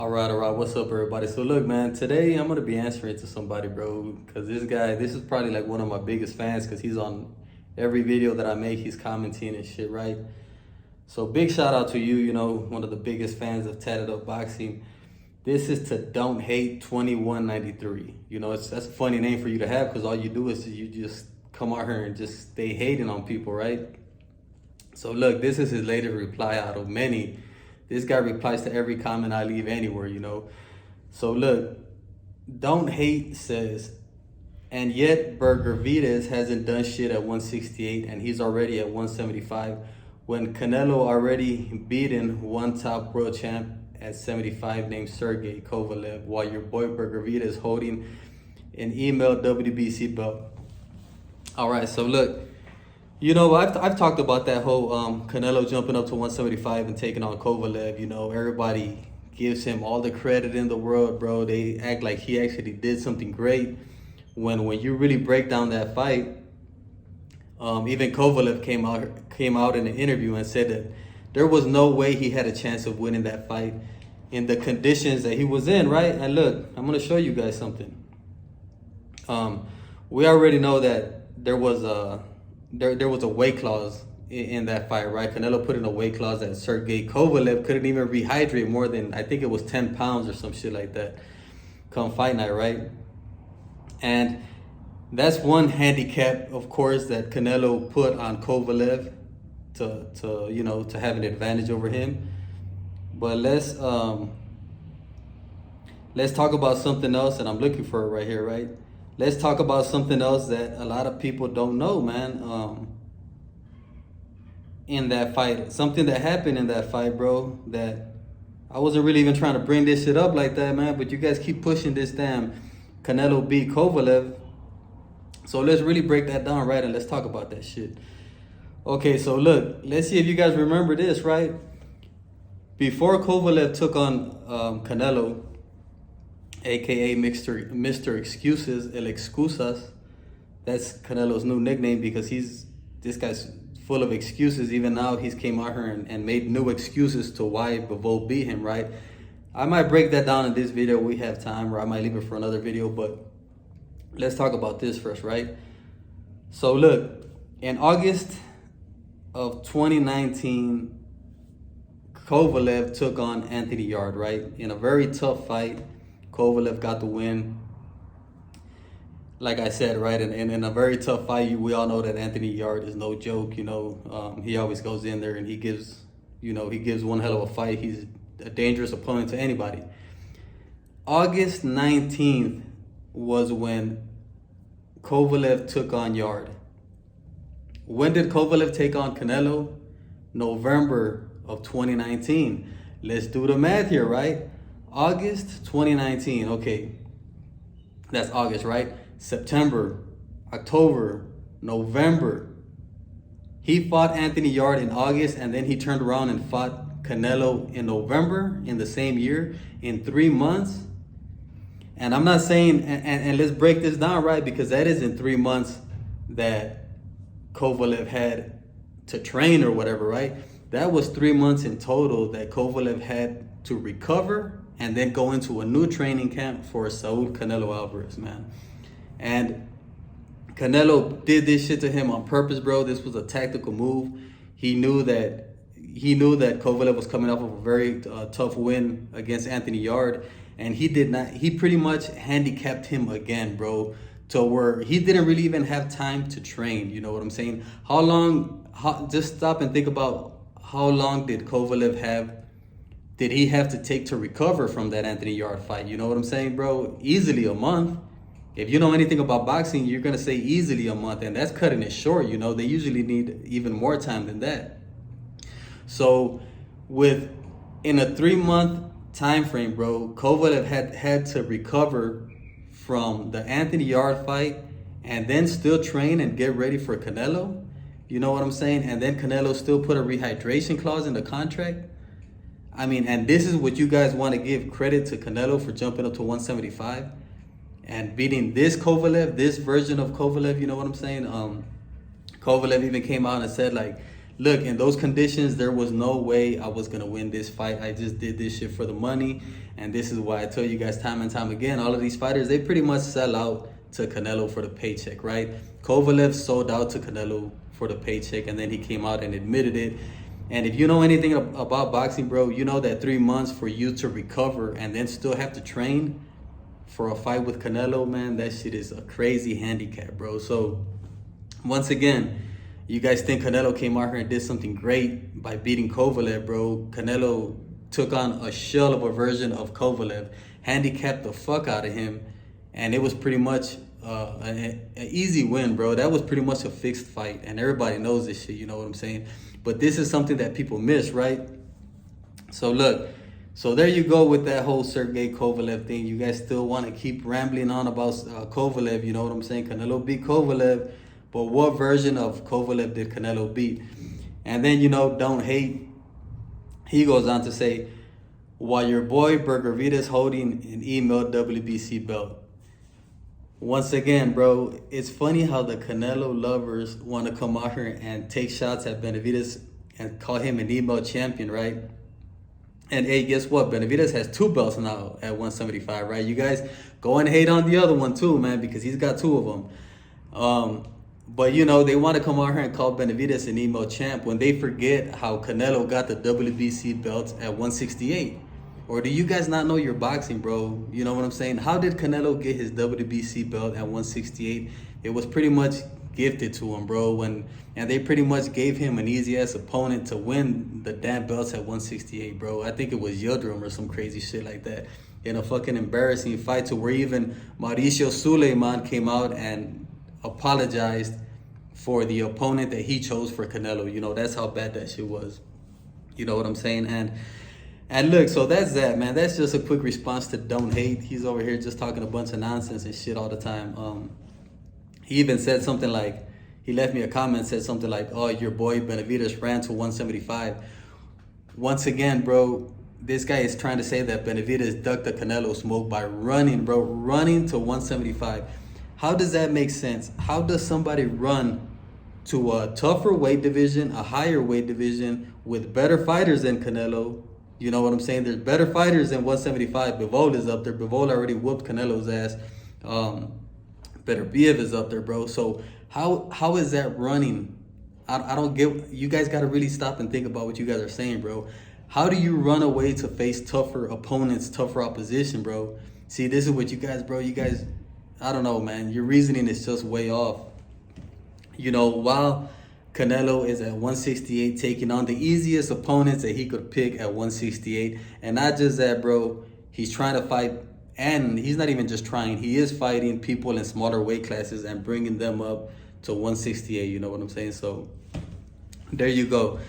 All right. What's up, everybody? So, look, man, today I'm gonna be answering to somebody, bro, because this guy, this is probably like one of my biggest fans, because he's on every video that I make. He's commenting and shit, right? So, big shout out to you. One of the biggest fans of Tatted Up Boxing. This is to Don't Hate 2193. That's a funny name for you to have, because all you do is you just come out here and just stay hating on people, right? So, look, this is his latest reply out of many. This guy replies to every comment I leave anywhere. So look, Don't Hate says, and yet Burger Vides hasn't done shit at 168 and he's already at 175 when Canelo already beaten one top world champ at 75 named Sergey Kovalev, while your boy Burger Vides is holding an email WBC belt. All right, so look, I've talked about that whole Canelo jumping up to 175 and taking on Kovalev. Everybody gives him all the credit in the world, bro. They act like he actually did something great. When you really break down that fight, even Kovalev came out in an interview and said that there was no way he had a chance of winning that fight in the conditions that he was in, right? And look, I'm gonna show you guys something. We already know that there was a weight clause in that fight, right? Canelo put in a weight clause that Sergey Kovalev couldn't even rehydrate more than, I think it was 10 pounds or some shit like that come fight night, right? And that's one handicap, of course, that Canelo put on Kovalev to have an advantage over him. But let's talk about something else, and I'm looking for it right here, right? Let's talk about something else that a lot of people don't know, man. In that fight, something that happened in that fight, bro, that I wasn't really even trying to bring this shit up like that, man, but you guys keep pushing this damn Canelo beat Kovalev. So let's really break that down, right? And let's talk about that shit. Okay, so look, let's see if you guys remember this, right? Before Kovalev took on Canelo, aka Mr. Excuses, El Excusas. That's Canelo's new nickname, because this guy's full of excuses. Even now, he's came out here and made new excuses to why Bivol beat him, right? I might break that down in this video. We have time, or I might leave it for another video, but let's talk about this first, right? So look, in August of 2019, Kovalev took on Anthony Yarde, right? In a very tough fight. Kovalev got the win. Like I said, right, and in a very tough fight, we all know that Anthony Yarde is no joke. He always goes in there and he gives one hell of a fight. He's a dangerous opponent to anybody. August 19th was when Kovalev took on Yarde. When did Kovalev take on Canelo? November of 2019. Let's do the math here, right? August 2019, okay, that's August, right? September, October, November. He fought Anthony Yarde in August, and then he turned around and fought Canelo in November in the same year, in 3 months. And I'm not saying, and let's break this down, right? Because that is in 3 months that Kovalev had to train or whatever, right? That was 3 months in total that Kovalev had to recover and then go into a new training camp for Saul Canelo Alvarez, man. And Canelo did this shit to him on purpose, bro. This was a tactical move. He knew that Kovalev was coming off of a very tough win against Anthony Yarde, and he pretty much handicapped him again, bro, to where he didn't really even have time to train. You know what I'm saying? Just stop and think about how long did he have to take to recover from that Anthony Yarde fight? You know what I'm saying, bro? Easily a month. If you know anything about boxing, you're going to say easily a month, and that's cutting it short. They usually need even more time than that. So in a 3-month time frame, bro, Kovalev had to recover from the Anthony Yarde fight and then still train and get ready for Canelo. You know what I'm saying? And then Canelo still put a rehydration clause in the contract. I mean, and this is what you guys want to give credit to Canelo for jumping up to 175 and beating this Kovalev, this version of Kovalev. You know what I'm saying? Kovalev even came out and said, like, look, in those conditions, there was no way I was going to win this fight. I just did this shit for the money. And this is why I tell you guys time and time again, all of these fighters, they pretty much sell out to Canelo for the paycheck, right? Kovalev sold out to Canelo for the paycheck, and then he came out and admitted it. And if you know anything about boxing, bro, you know that 3 months for you to recover and then still have to train for a fight with Canelo, man, that shit is a crazy handicap, bro. So once again, you guys think Canelo came out here and did something great by beating Kovalev, bro. Canelo took on a shell of a version of Kovalev, handicapped the fuck out of him, and it was pretty much an easy win, bro. That was pretty much a fixed fight, and everybody knows this shit, you know what I'm saying? But this is something that people miss, right? So look, so there you go with that whole Sergey Kovalev thing. You guys still want to keep rambling on about Kovalev, you know what I'm saying? Canelo beat Kovalev, but what version of Kovalev did Canelo beat? And then, you know, don't hate. He goes on to say, while your boy Bergervitas holding an email WBC belt. Once again, bro, it's funny how the Canelo lovers want to come out here and take shots at Benavidez and call him an email champion, right? And hey, guess what? Benavidez has 2 belts now at 175, right? You guys go and hate on the other one too, man, because he's got 2 of them. But, you know, they want to come out here and call Benavidez an email champ when they forget how Canelo got the WBC belts at 168. Or do you guys not know your boxing, bro? You know what I'm saying? How did Canelo get his WBC belt at 168? It was pretty much gifted to him, bro. And they pretty much gave him an easy-ass opponent to win the damn belts at 168, bro. I think it was Yildirim or some crazy shit like that. In a fucking embarrassing fight to where even Mauricio Suleiman came out and apologized for the opponent that he chose for Canelo. You know, that's how bad that shit was. You know what I'm saying? And look, so that's that, man. That's just a quick response to Don't Hate. He's over here just talking a bunch of nonsense and shit all the time. He even said something like, he left me a comment, said something like, oh, your boy Benavidez ran to 175. Once again, bro, this guy is trying to say that Benavidez ducked the Canelo smoke by running, bro, running to 175. How does that make sense? How does somebody run to a tougher weight division, a higher weight division with better fighters than Canelo? You know what I'm saying? There's better fighters than 175. Bivol is up there. Bivol already whooped Canelo's ass. Beterbiev is up there, bro. So how is that running? I don't get. You guys got to really stop and think about what you guys are saying, bro. How do you run away to face tougher opponents, tougher opposition, bro? See, this is what you guys, bro. You guys, I don't know, man. Your reasoning is just way off. You know, while Canelo is at 168 taking on the easiest opponents that he could pick at 168. And not just that, bro. He's trying to fight, and he's not even just trying. He is fighting people in smaller weight classes and bringing them up to 168. You know what I'm saying? So there you go.